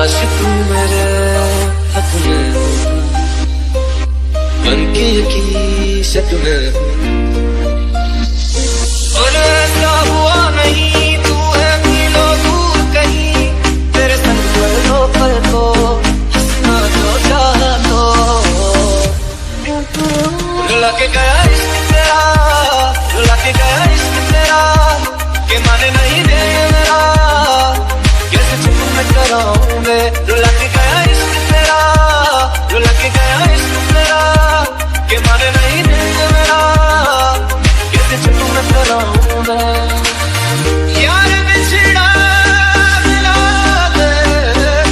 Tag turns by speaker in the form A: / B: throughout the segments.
A: काश तू मेरे हाथ में बनके हकीकत में और ऐसा हुआ नहीं तू है मीलों दूर कहीं तेरे संग पलों पर तो हंसना जो चाहा तो रुला के गया इश्क तेरा रुला के गया इश्क तेरा के माने नहीं दे मेरा कैसे चुप मैं कराऊं मैं रुला के गया इश्क तेरा रुला के गया इश्क तेरा के माने नहीं दे मेरा कैसे चुप मैं कराऊं मैं यार बिछड़ा मिला दे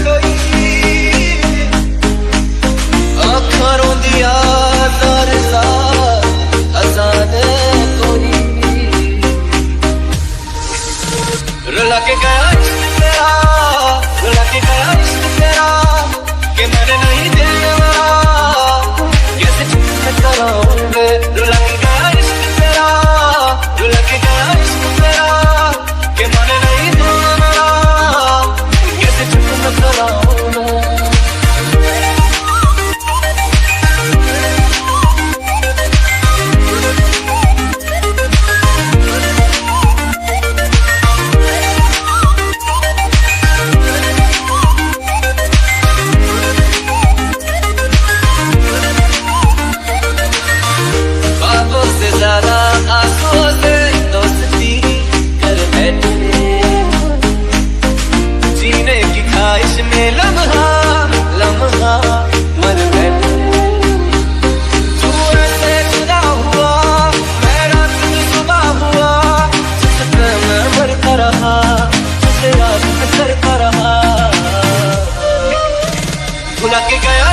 A: कोई आँखां रोंदिया ज़ार ज़ार अज़ाने कोई रुला के गया इश्क तेरा रुला के गया इश्क तेरा के मैंने नहीं दे मेरा कैसे चुप मैं कराऊं मैं रुला के गया इश्क तेरा रुला के गया इश्क तेरा के मैंने नहीं दे मेरा कैसे चुप मैं कराऊं मैं बातों से ज्यादा आंसुओं से दोस्ती कर बैठे जीने की ख्वाहिश में लम्हा लम्हा मर बैठे तू ऐसे जुदा हुआ मैं रात में सुबह हुआ जिससे मैं मरता रहा जिसे रात में करता रहा भुला के गया